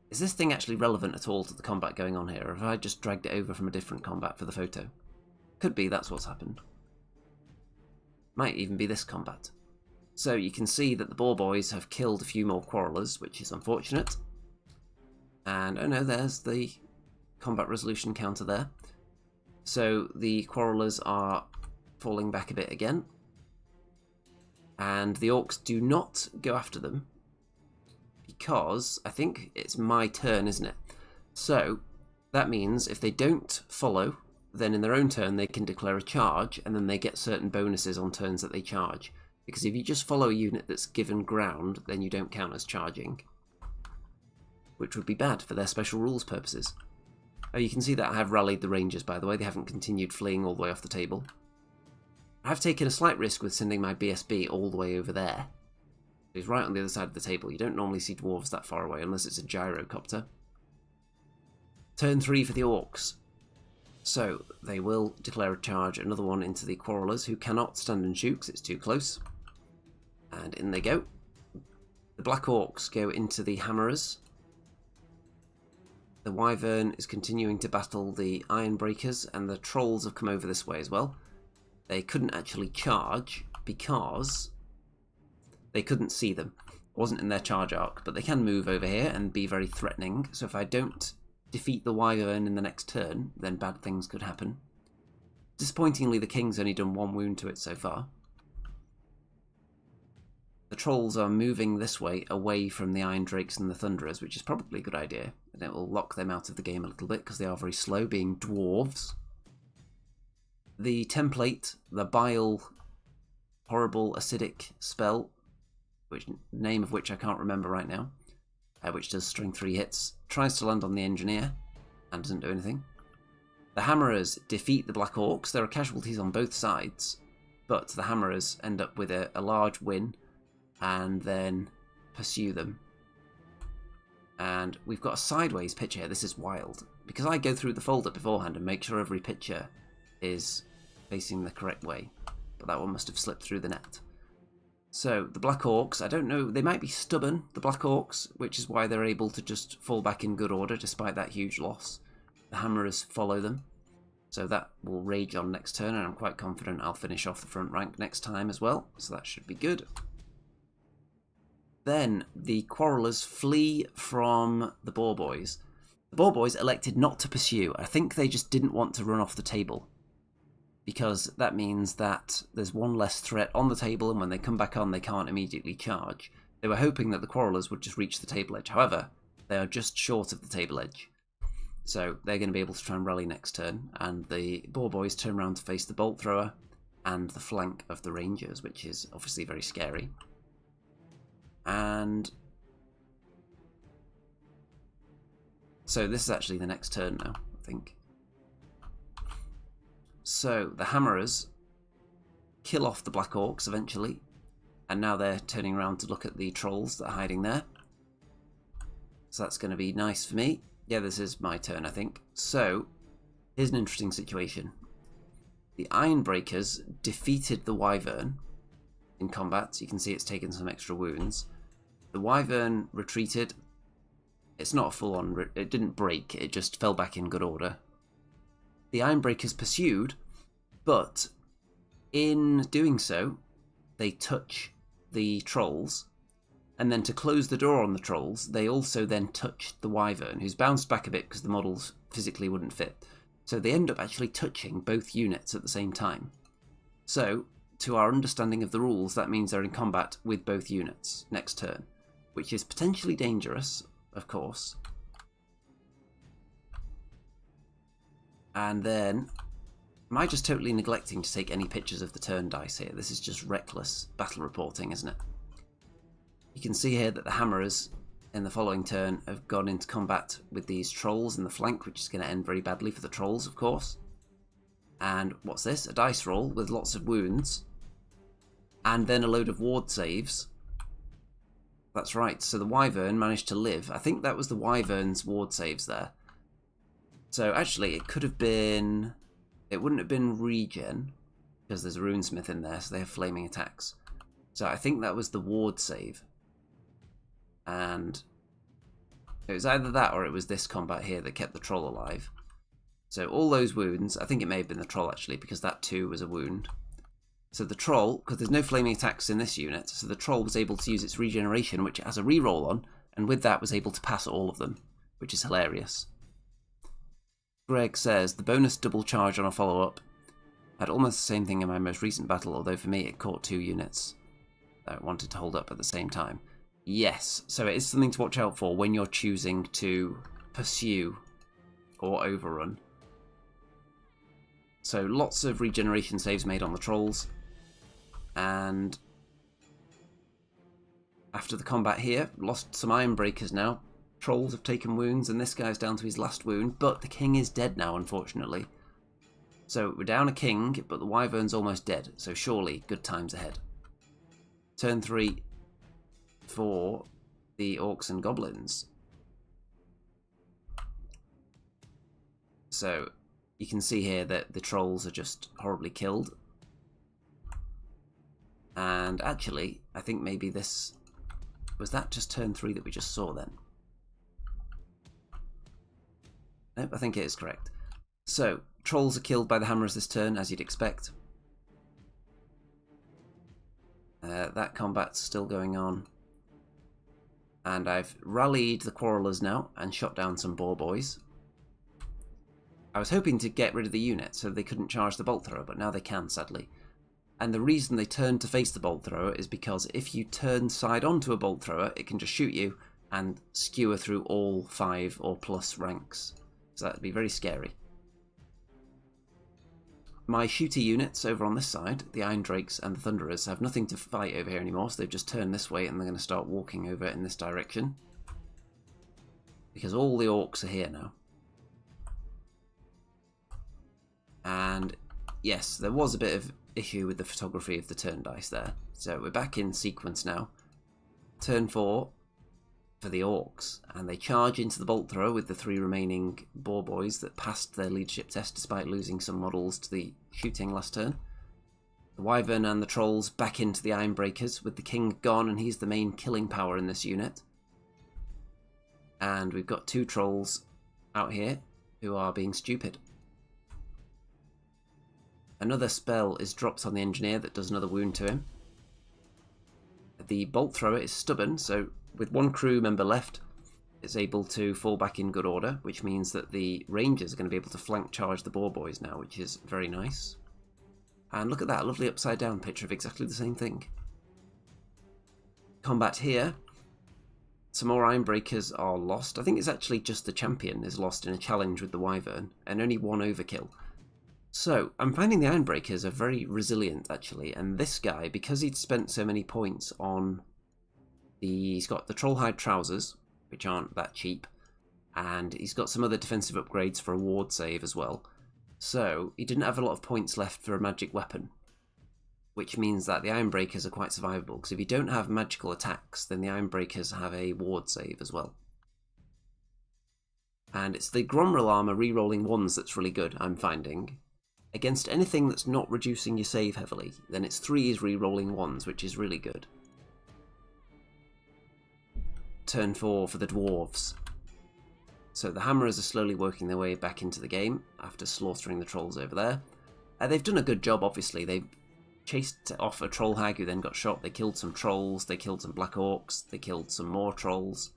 Is this thing actually relevant at all to the combat going on here, or have I just dragged it over from a different combat for the photo? Could be that's what's happened. Might even be this combat. So you can see that the Boar Boys have killed a few more Quarrelers, which is unfortunate. And, oh no, there's the combat resolution counter there. So the Quarrelers are falling back a bit again. And the Orcs do not go after them, because I think it's my turn, isn't it? So that means if they don't follow, then in their own turn they can declare a charge, and then they get certain bonuses on turns that they charge. Because if you just follow a unit that's given ground, then you don't count as charging, which would be bad for their special rules purposes. Oh, you can see that I have rallied the Rangers, by the way. They haven't continued fleeing all the way off the table. I've taken a slight risk with sending my BSB all the way over there. He's right on the other side of the table. You don't normally see dwarves that far away unless it's a gyrocopter. Turn 3 for the Orcs. So they will declare a charge, another one into the Quarrelers, who cannot stand and shoot because it's too close. And in they go. The Black Orcs go into the Hammerers. The Wyvern is continuing to battle the Iron Breakers, and the Trolls have come over this way as well. They couldn't actually charge because they couldn't see them. It wasn't in their charge arc, but they can move over here and be very threatening. So if I don't defeat the Wyvern in the next turn, then bad things could happen. Disappointingly, the King's only done 1 wound to it so far. The Trolls are moving this way, away from the Iron Drakes and the Thunderers, which is probably a good idea. And it will lock them out of the game a little bit, because they are very slow, being dwarves. The template, the Bile, horrible acidic spell, which name of which I can't remember right now, which does string 3 hits, tries to land on the Engineer, and doesn't do anything. The Hammerers defeat the Black Orcs. There are casualties on both sides, but the Hammerers end up with a large win, and then pursue them. And we've got a sideways picture here. This is wild, because I go through the folder beforehand and make sure every picture is facing the correct way, but that one must have slipped through the net. So the Black Orcs, I don't know, they might be stubborn, the Black Orcs, which is why they're able to just fall back in good order despite that huge loss. The Hammerers follow them, so that will rage on next turn, and I'm quite confident I'll finish off the front rank next time as well, so that should be good. Then the Quarrelers flee from the Boar Boys. The Boar Boys elected not to pursue. I think they just didn't want to run off the table, because that means that there's one less threat on the table, and when they come back on, they can't immediately charge. They were hoping that the Quarrelers would just reach the table edge. However, they are just short of the table edge, so they're going to be able to try and rally next turn, and the Boar Boys turn around to face the Bolt Thrower and the flank of the Rangers, which is obviously very scary. And so this is actually the next turn now, I think. So the Hammerers kill off the Black Orcs eventually, and now they're turning around to look at the Trolls that are hiding there. So that's going to be nice for me. Yeah, this is my turn, I think. So here's an interesting situation. The Iron Breakers defeated the Wyvern in combat. So you can see it's taken some extra wounds. The Wyvern retreated. It's not a full-on... It didn't break, it just fell back in good order. The Ironbreakers pursued, but in doing so, they touch the trolls, and then to close the door on the trolls, they also then touch the wyvern, who's bounced back a bit because the models physically wouldn't fit. So they end up actually touching both units at the same time. So, to our understanding of the rules, that means they're in combat with both units next turn, which is potentially dangerous, of course. And then, am I just totally neglecting to take any pictures of the turn dice here? This is just reckless battle reporting, isn't it? You can see here that the hammerers in the following turn have gone into combat with these trolls in the flank, which is going to end very badly for the trolls, of course. And what's this? A dice roll with lots of wounds. And then a load of ward saves. That's right, so the wyvern managed to live. I think that was the wyvern's ward saves there. So actually, it could have been... It wouldn't have been regen, because there's a runesmith in there, so they have flaming attacks. So I think that was the ward save. And it was either that or it was this combat here that kept the troll alive. So all those wounds, I think it may have been the troll actually, because that too was a wound. So the troll, because there's no flaming attacks in this unit, so the troll was able to use its regeneration, which it has a reroll on, and with that was able to pass all of them, which is hilarious. Greg says, the bonus double charge on a follow-up. Had almost the same thing in my most recent battle, although for me it caught 2 units that wanted to hold up at the same time. Yes, so it is something to watch out for when you're choosing to pursue or overrun. So lots of regeneration saves made on the trolls. And after the combat here, lost some Ironbreakers now. Trolls have taken wounds and this guy's down to his last wound, but the king is dead now, unfortunately. So we're down a king, but the wyvern's almost dead, so surely good times ahead. Turn 3 for the Orcs and Goblins. So you can see here that the trolls are just horribly killed. And actually, I think maybe this... Was that just turn 3 that we just saw then? Nope, I think it is correct. So, trolls are killed by the hammers this turn, as you'd expect. That combat's still going on. And I've rallied the quarrelers now and shot down some boar boys. I was hoping to get rid of the unit so they couldn't charge the bolt thrower, but now they can, sadly. And the reason they turned to face the bolt thrower is because if you turn side onto a bolt thrower, it can just shoot you and skewer through all 5 or plus ranks. So that would be very scary. My shooty units over on this side, the Iron Drakes and the Thunderers, have nothing to fight over here anymore, so they've just turned this way and they're going to start walking over in this direction. Because all the Orcs are here now. And yes, there was a bit of issue with the photography of the turn dice there. So we're back in sequence now. Turn 4 for the Orcs, and they charge into the bolt thrower with the 3 remaining boar boys that passed their leadership test despite losing some models to the shooting last turn. The Wyvern and the Trolls back into the Ironbreakers with the King gone, and he's the main killing power in this unit. And we've got 2 Trolls out here who are being stupid. Another spell is dropped on the Engineer that does another wound to him. The bolt thrower is stubborn, so with 1 crew member left, it's able to fall back in good order, which means that the Rangers are going to be able to flank charge the boar boys now, which is very nice. And look at that, lovely upside down picture of exactly the same thing. Combat here. Some more Ironbreakers are lost. I think it's actually just the champion is lost in a challenge with the Wyvern, and only 1 overkill. So, I'm finding the Ironbreakers are very resilient, actually, and this guy, because he'd spent so many points on he's got the Trollhide trousers, which aren't that cheap, and he's got some other defensive upgrades for a ward save as well. So, he didn't have a lot of points left for a magic weapon, which means that the Ironbreakers are quite survivable, because if you don't have magical attacks, then the Ironbreakers have a ward save as well. And it's the Gromril armor re-rolling 1s that's really good, I'm finding. Against anything that's not reducing your save heavily, then it's 3s re-rolling 1s, which is really good. Turn 4 for the Dwarves. So the hammerers are slowly working their way back into the game after slaughtering the trolls over there. They've done a good job, obviously. They chased off a troll hag who then got shot. They killed some trolls, they killed some black orcs, they killed some more trolls.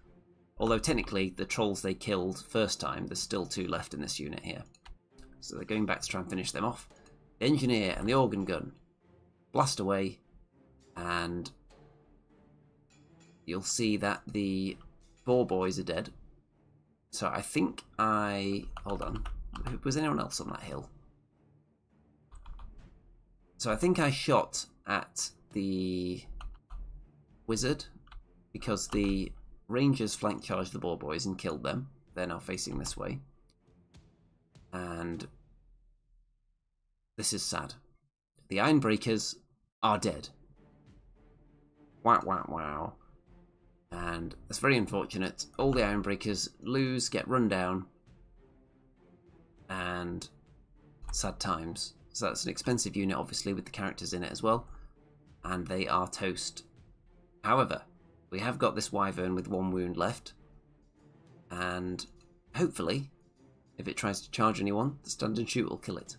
Although technically the trolls they killed first time, there's still 2 left in this unit here. So they're going back to try and finish them off. The engineer and the organ gun blast away, and you'll see that the boar boys are dead. So I think hold on, was anyone else on that hill? So I think I shot at the wizard because the rangers flank charged the boar boys and killed them. They're now facing this way. And this is sad. The Ironbreakers are dead. Wow, wow, wow. And that's very unfortunate. All the Ironbreakers lose, get run down, and sad times. So that's an expensive unit, obviously, with the characters in it as well. And they are toast. However, we have got this wyvern with 1 wound left. And hopefully, if it tries to charge anyone, the stand and shoot will kill it.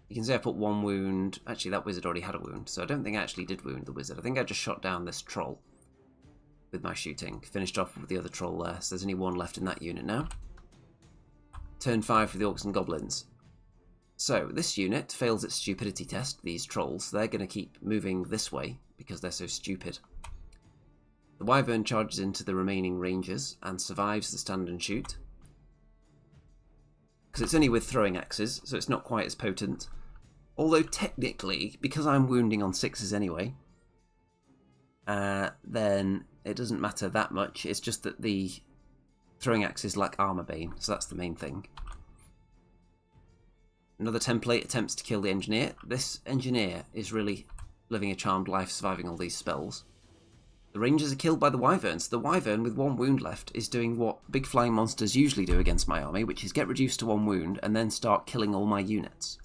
You can see I put 1 wound. Actually, that wizard already had a wound, so I don't think I actually did wound the wizard. I think I just shot down this troll with my shooting. Finished off with the other troll there, so there's only 1 left in that unit now. Turn 5 for the Orcs and Goblins. So, this unit fails its stupidity test, these trolls. They're going to keep moving this way because they're so stupid. The wyvern charges into the remaining rangers and survives the stand and shoot. Because it's only with throwing axes, so it's not quite as potent. Although technically, because I'm wounding on 6s anyway, then it doesn't matter that much. It's just that the throwing axes lack armor bane, so that's the main thing. Another template attempts to kill the engineer. This engineer is really living a charmed life, surviving all these spells. The rangers are killed by the wyverns. The wyvern, with 1 wound left, is doing what big flying monsters usually do against my army, which is get reduced to 1 wound and then start killing all my units.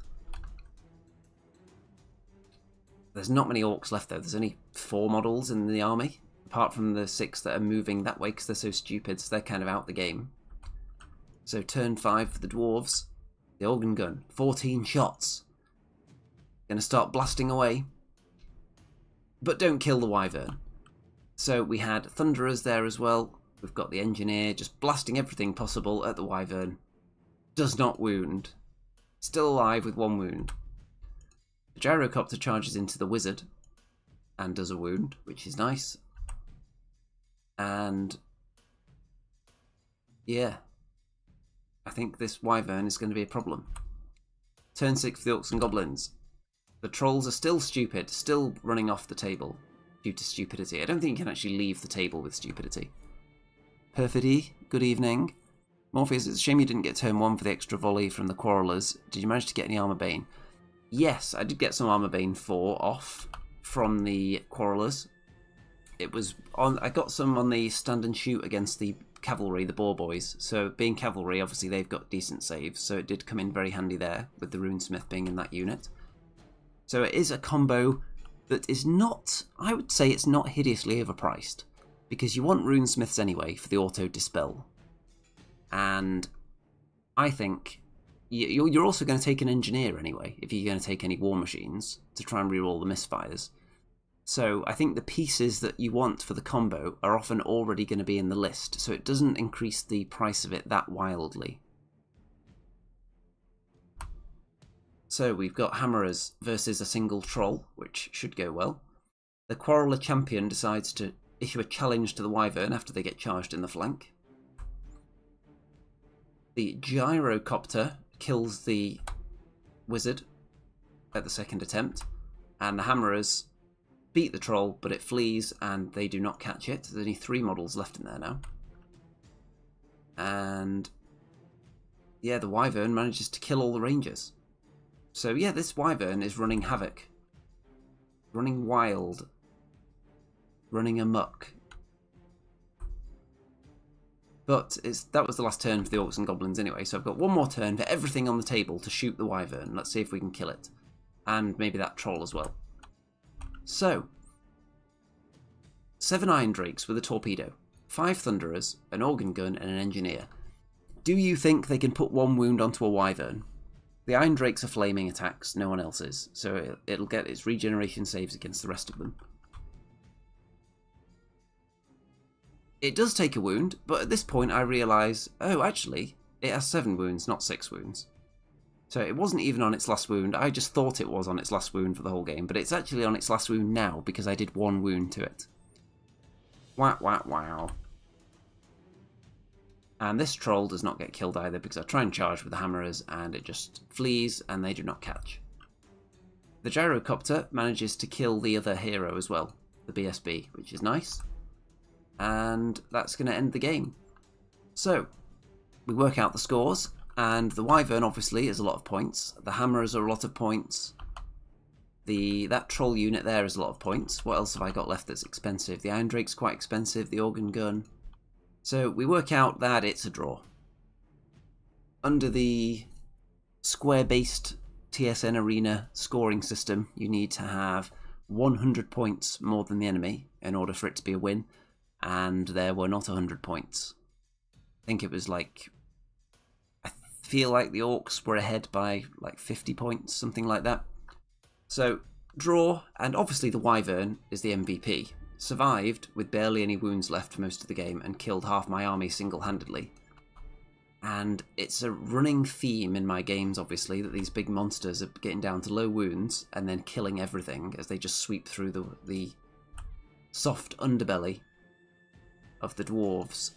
There's not many orcs left though. There's only 4 models in the army, apart from the 6 that are moving that way because they're so stupid, so they're kind of out the game. So turn 5 for the dwarves. The organ gun, 14 shots. Gonna start blasting away. But don't kill the wyvern. So we had thunderers there as well. We've got the engineer just blasting everything possible at the wyvern. Does not wound. Still alive with 1 wound. The gyrocopter charges into the wizard and does a wound, which is nice. And yeah, I think this wyvern is going to be a problem. Turn 6 for the Orcs and Goblins. The trolls are still stupid, still running off the table due to stupidity. I don't think you can actually leave the table with stupidity. Perfidy, good evening. Morpheus, it's a shame you didn't get turn 1 for the extra volley from the Quarrelers. Did you manage to get any armor bane? Yes, I did get some armor bane 4 off from the Quarrelers. It was on. I got some on the stand and shoot against the cavalry, the boar boys. So being cavalry, obviously they've got decent saves, so it did come in very handy there with the runesmith being in that unit. So it is a combo that is not, I would say it's not hideously overpriced, because you want runesmiths anyway for the auto dispel. And I think you're also going to take an engineer anyway, if you're going to take any war machines to try and reroll the misfires. So I think the pieces that you want for the combo are often already going to be in the list, so it doesn't increase the price of it that wildly. So we've got hammerers versus a single troll, which should go well. The Quarreler champion decides to issue a challenge to the wyvern after they get charged in the flank. The gyrocopter kills the wizard at the second attempt, and the hammerers beat the troll, but it flees and they do not catch it. There's only 3 models left in there now. And yeah, the wyvern manages to kill all the rangers. So yeah, this wyvern is running havoc. Running wild. Running amok. But that was the last turn for the Orcs and Goblins anyway, so I've got 1 more turn for everything on the table to shoot the wyvern. Let's see if we can kill it. And maybe that troll as well. So, 7 Iron Drakes with a torpedo, 5 Thunderers, an organ gun and an engineer. Do you think they can put 1 wound onto a wyvern? The Iron Drakes are flaming attacks, no one else is, so it'll get its regeneration saves against the rest of them. It does take a wound, but at this point I realise, oh, actually, it has 7 wounds, not 6 wounds. So it wasn't even on its last wound. I just thought it was on its last wound for the whole game, but it's actually on its last wound now because I did 1 wound to it. Wow, wow, wow. And this troll does not get killed either because I try and charge with the hammerers and it just flees and they do not catch. The gyrocopter manages to kill the other hero as well, the BSB, which is nice. And that's going to end the game. So, we work out the scores, and the wyvern obviously is a lot of points. The hammerers are a lot of points. That troll unit there is a lot of points. What else have I got left that's expensive? The Iron Drake's quite expensive, the organ gun. So we work out that it's a draw. Under the square-based TSN Arena scoring system, you need to have 100 points more than the enemy in order for it to be a win, and there were not 100 points. I think it was like, I feel like the Orcs were ahead by like 50 points, something like that. So, draw, and obviously the wyvern is the MVP. Survived with barely any wounds left for most of the game and killed half my army single-handedly. And it's a running theme in my games, obviously, that these big monsters are getting down to low wounds and then killing everything as they just sweep through the soft underbelly of the dwarves.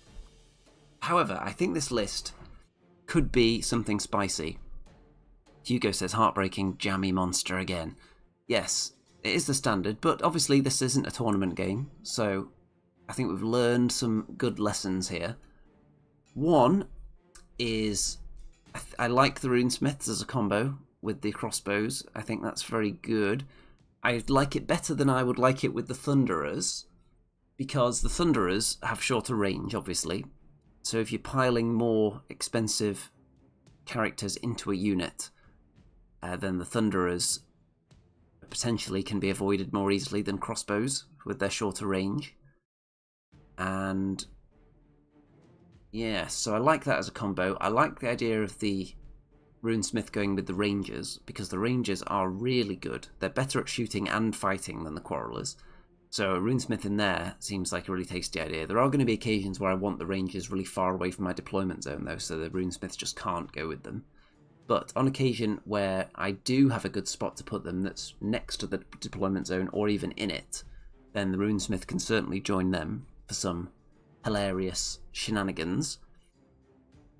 However, I think this list could be something spicy. Hugo says, heartbreaking, jammy monster again. Yes, it is the standard, but obviously this isn't a tournament game, so I think we've learned some good lessons here. One is, I like the runesmiths as a combo with the crossbows. I think that's very good. I like it better than I would like it with the thunderers, because the thunderers have shorter range, obviously. So if you're piling more expensive characters into a unit, then the thunderers potentially can be avoided more easily than crossbows with their shorter range. And yeah, so I like that as a combo. I like the idea of the runesmith going with the rangers, because the rangers are really good. They're better at shooting and fighting than the quarrelers. So a runesmith in there seems like a really tasty idea. There are going to be occasions where I want the rangers really far away from my deployment zone though, so the runesmiths just can't go with them. But on occasion where I do have a good spot to put them that's next to the deployment zone or even in it, then the runesmith can certainly join them for some hilarious shenanigans.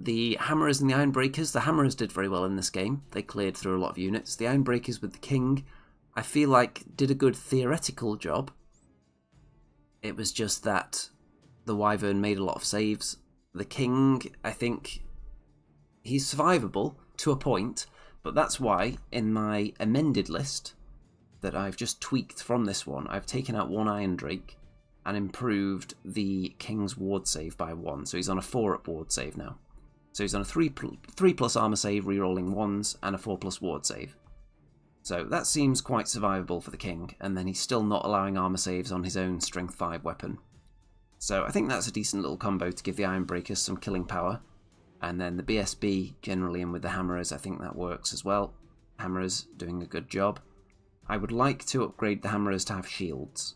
The hammerers and the ironbreakers, the hammerers did very well in this game. They cleared through a lot of units. The ironbreakers with the king, I feel like did a good theoretical job. It was just that the wyvern made a lot of saves. The king, I think, he's survivable to a point, but that's why in my amended list that I've just tweaked from this one, I've taken out 1 Iron Drake and improved the king's ward save by 1. So he's on a 4 up ward save now. So he's on a 3 plus armor save, rerolling 1s, and a 4 plus ward save. So that seems quite survivable for the king, and then he's still not allowing armor saves on his own strength 5 weapon. So I think that's a decent little combo to give the Ironbreakers some killing power. And then the BSB generally in with the hammerers, I think that works as well. Hammerers doing a good job. I would like to upgrade the hammerers to have shields,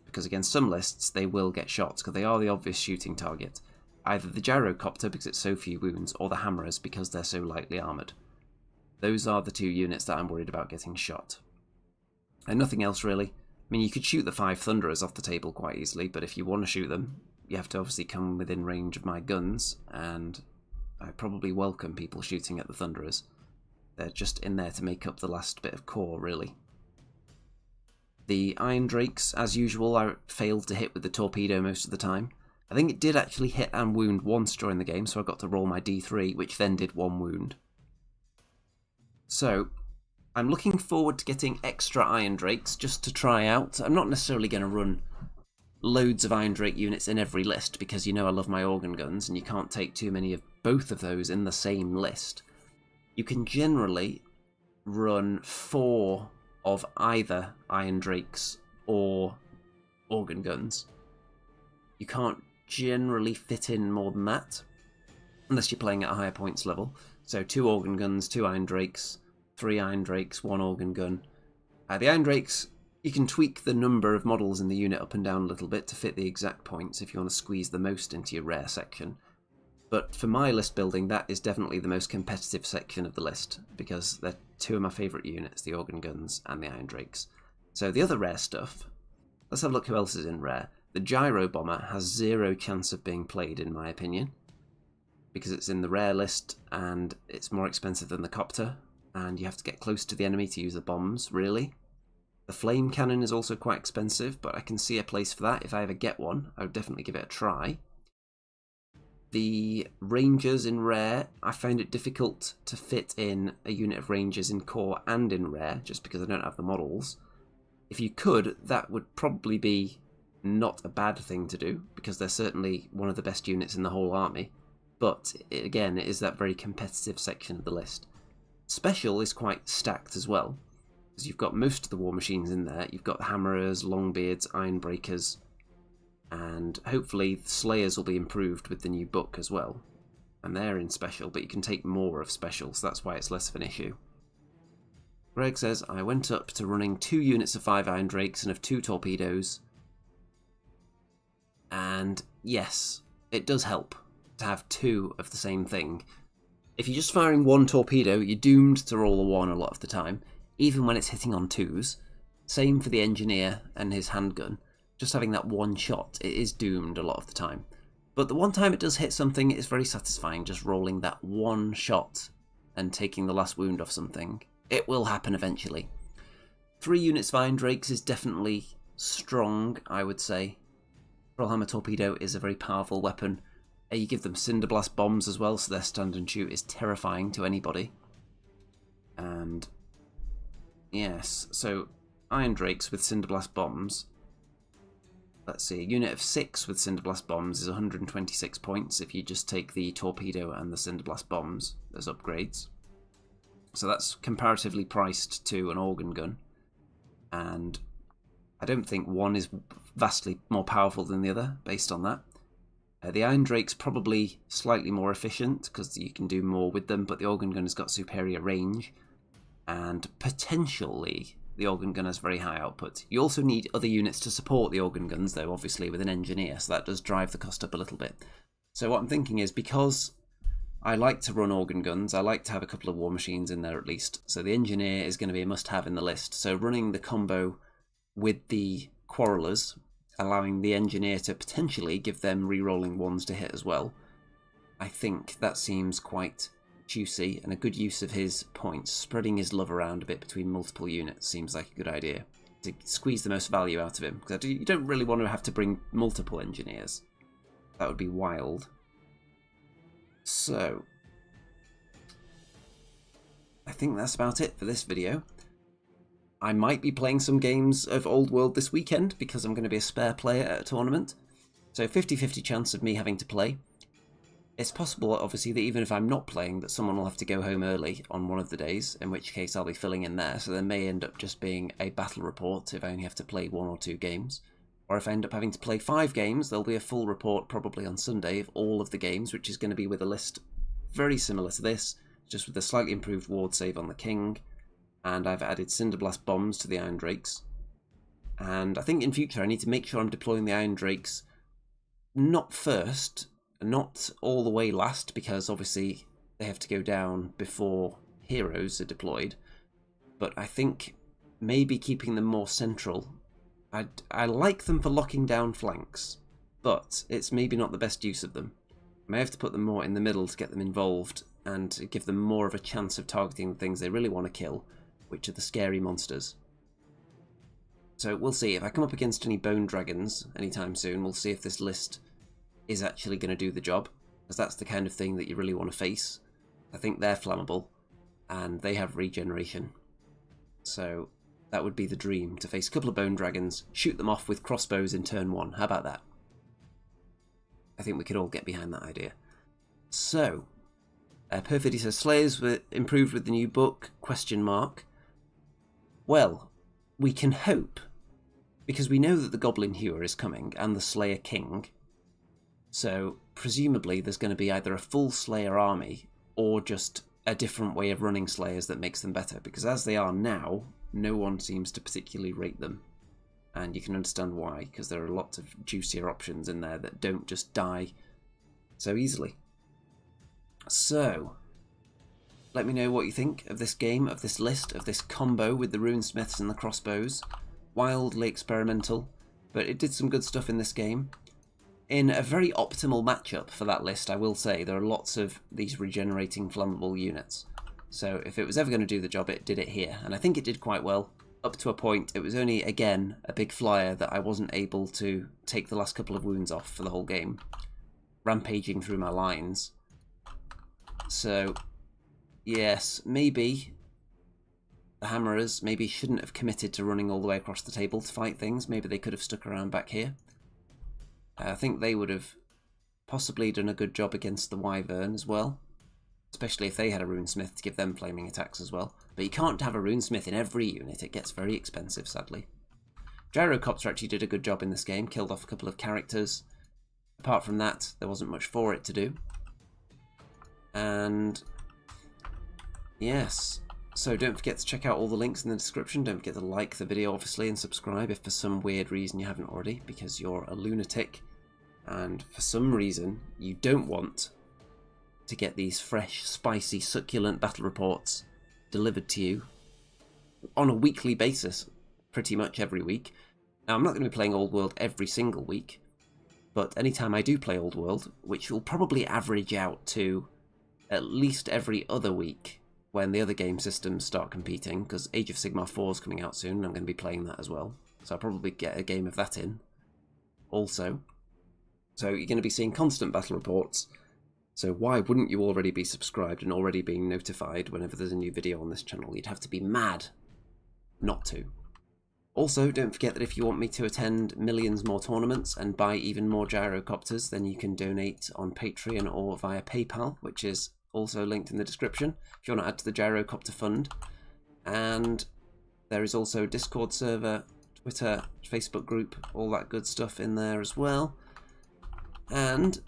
because against some lists they will get shots, because they are the obvious shooting target. Either the gyrocopter because it's so few wounds, or the hammerers because they're so lightly armoured. Those are the 2 units that I'm worried about getting shot. And nothing else really. I mean, you could shoot the 5 thunderers off the table quite easily, but if you want to shoot them, you have to obviously come within range of my guns, and I probably welcome people shooting at the thunderers. They're just in there to make up the last bit of core, really. The Iron Drakes, as usual, I failed to hit with the torpedo most of the time. I think it did actually hit and wound once during the game, so I got to roll my D3, which then did 1 wound. So, I'm looking forward to getting extra Iron Drakes just to try out. I'm not necessarily going to run loads of Iron Drake units in every list, because you know I love my organ guns, and you can't take too many of both of those in the same list. You can generally run 4 of either Iron Drakes or organ guns. You can't generally fit in more than that. unless you're playing at a higher points level. So 2 organ guns, 2 iron drakes, 3 iron drakes, 1 organ gun. The iron drakes, you can tweak the number of models in the unit up and down a little bit to fit the exact points if you want to squeeze the most into your rare section. But for my list building, that is definitely the most competitive section of the list, because they're 2 of my favourite units, the organ guns and the iron drakes. So the other rare stuff, let's have a look who else is in rare. The gyro bomber has 0 chance of being played, in my opinion, because it's in the rare list and it's more expensive than the copter, and you have to get close to the enemy to use the bombs, really. The flame cannon is also quite expensive, but I can see a place for that. If I ever get one, I would definitely give it a try. The rangers in rare, I found it difficult to fit in a unit of rangers in core and in rare, just because I don't have the models. If you could, that would probably be not a bad thing to do, because they're certainly one of the best units in the whole army. But again, it is that very competitive section of the list. Special is quite stacked as well, because you've got most of the war machines in there. You've got hammerers, longbeards, ironbreakers, and hopefully the slayers will be improved with the new book as well. And they're in special, but you can take more of special, so that's why it's less of an issue. Greg says, I went up to running 2 units of 5 iron drakes and of 2 torpedoes. And yes, it does help to have 2 of the same thing. If you're just firing 1 torpedo, you're doomed to roll a 1 a lot of the time, even when it's hitting on 2s. Same for the engineer and his handgun. Just having that 1 shot, it is doomed a lot of the time. But the one time it does hit something, it's very satisfying, just rolling that 1 shot and taking the last wound off something. It will happen eventually. 3 units of iron drakes is definitely strong, I would say. Warhammer torpedo is a very powerful weapon. You give them cinderblast bombs as well, so their stand and shoot is terrifying to anybody. And yes, so iron drakes with cinderblast bombs. Let's see, a unit of 6 with cinderblast bombs is 126 points if you just take the torpedo and the cinderblast bombs as upgrades. So that's comparatively priced to an organ gun. And I don't think one is vastly more powerful than the other based on that. The Iron Drake's probably slightly more efficient because you can do more with them, but the organ gun has got superior range, and potentially the organ gun has very high output. You also need other units to support the organ guns, though, obviously, with an engineer, so that does drive the cost up a little bit. So what I'm thinking is, because I like to run organ guns, I like to have a couple of war machines in there at least, so the engineer is going to be a must-have in the list. So running the combo with the quarrelers, allowing the engineer to potentially give them re-rolling ones to hit as well, I think that seems quite juicy and a good use of his points. Spreading his love around a bit between multiple units seems like a good idea to squeeze the most value out of him, because you don't really want to have to bring multiple engineers. That would be wild. So I think that's about it for this video. I might be playing some games of Old World this weekend because I'm going to be a spare player at a tournament. So 50-50 chance of me having to play. It's possible, obviously, that even if I'm not playing, that someone will have to go home early on one of the days, in which case I'll be filling in there. So there may end up just being a battle report if I only have to play 1 or 2 games. Or if I end up having to play 5 games, there'll be a full report probably on Sunday of all of the games, which is going to be with a list very similar to this, just with a slightly improved ward save on the king. And I've added Cinderblast bombs to the Iron Drakes. And I think in future I need to make sure I'm deploying the Iron Drakes not first, not all the way last, because obviously they have to go down before heroes are deployed. But I think maybe keeping them more central. I like them for locking down flanks, but it's maybe not the best use of them. I may have to put them more in the middle to get them involved and give them more of a chance of targeting the things they really want to kill, which are the scary monsters. So we'll see. If I come up against any bone dragons anytime soon, we'll see if this list is actually going to do the job, because that's the kind of thing that you really want to face. I think they're flammable, and they have regeneration. So that would be the dream, to face a couple of bone dragons, shoot them off with crossbows in turn 1. How about that? I think we could all get behind that idea. So, Perfidy says, Slayers were improved with the new book, ? Well, we can hope, because we know that the Goblin Hewer is coming, and the Slayer King. So presumably there's going to be either a full Slayer army or just a different way of running Slayers that makes them better, because as they are now, no one seems to particularly rate them. And you can understand why, because there are lots of juicier options in there that don't just die so easily. So, let me know what you think of this game, of this list, of this combo with the runesmiths and the crossbows. Wildly experimental, but it did some good stuff in this game. In a very optimal matchup for that list, I will say, there are lots of these regenerating flammable units. So if it was ever going to do the job, it did it here. And I think it did quite well, up to a point. It was only, again, a big flyer that I wasn't able to take the last couple of wounds off for the whole game, rampaging through my lines. So, yes, maybe the hammerers maybe shouldn't have committed to running all the way across the table to fight things. Maybe they could have stuck around back here. I think they would have possibly done a good job against the wyvern as well, especially if they had a runesmith to give them flaming attacks as well. But you can't have a runesmith in every unit, it gets very expensive, sadly. Gyrocopter actually did a good job in this game, killed off a couple of characters. Apart from that, there wasn't much for it to do. And yes, so don't forget to check out all the links in the description. Don't forget to like the video, obviously, and subscribe if for some weird reason you haven't already, because you're a lunatic and for some reason you don't want to get these fresh, spicy, succulent battle reports delivered to you on a weekly basis, pretty much every week. Now, I'm not going to be playing Old World every single week, but anytime I do play Old World, which will probably average out to at least every other week when the other game systems start competing, because Age of Sigmar 4 is coming out soon, and I'm going to be playing that as well. So I'll probably get a game of that in also. So you're going to be seeing constant battle reports. So why wouldn't you already be subscribed and already being notified whenever there's a new video on this channel? You'd have to be mad not to. Also, don't forget that if you want me to attend millions more tournaments and buy even more gyrocopters, then you can donate on Patreon or via PayPal, which is also linked in the description, if you want to add to the Gyrocopter Fund. And there is also a Discord server, Twitter, Facebook group, all that good stuff in there as well. And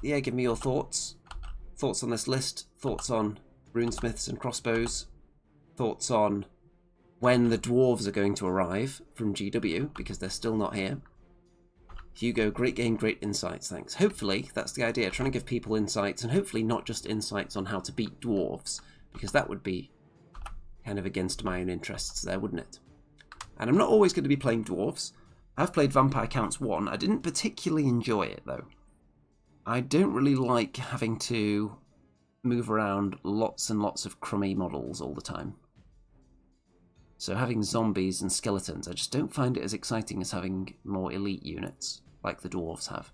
yeah, give me your thoughts. Thoughts on this list, thoughts on runesmiths and crossbows, thoughts on when the dwarves are going to arrive from GW, because they're still not here. Hugo, great game, great insights, thanks. Hopefully, that's the idea, trying to give people insights, and hopefully not just insights on how to beat dwarves, because that would be kind of against my own interests there, wouldn't it? And I'm not always going to be playing dwarves. I've played Vampire Counts 1. I didn't particularly enjoy it, though. I don't really like having to move around lots and lots of crummy models all the time. So having zombies and skeletons, I just don't find it as exciting as having more elite units, like the dwarves have.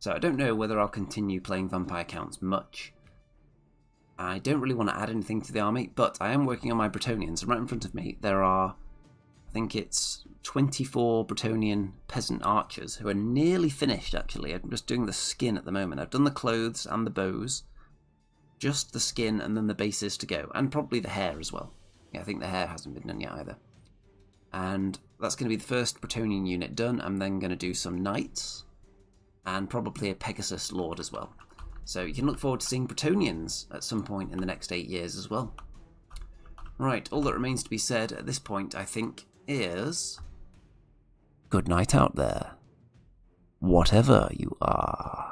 So I don't know whether I'll continue playing Vampire Counts much. I don't really want to add anything to the army, but I am working on my Bretonnians, and right in front of me there are, I think it's 24 Bretonnian peasant archers, who are nearly finished actually. I'm just doing the skin at the moment. I've done the clothes and the bows, just the skin and then the bases to go, and probably the hair as well. Yeah, I think the hair hasn't been done yet either. And that's going to be the first Bretonnian unit done. I'm then going to do some knights, and probably a Pegasus Lord as well. So you can look forward to seeing Bretonnians at some point in the next 8 years as well. Right, all that remains to be said at this point, I think, is good night out there, whatever you are.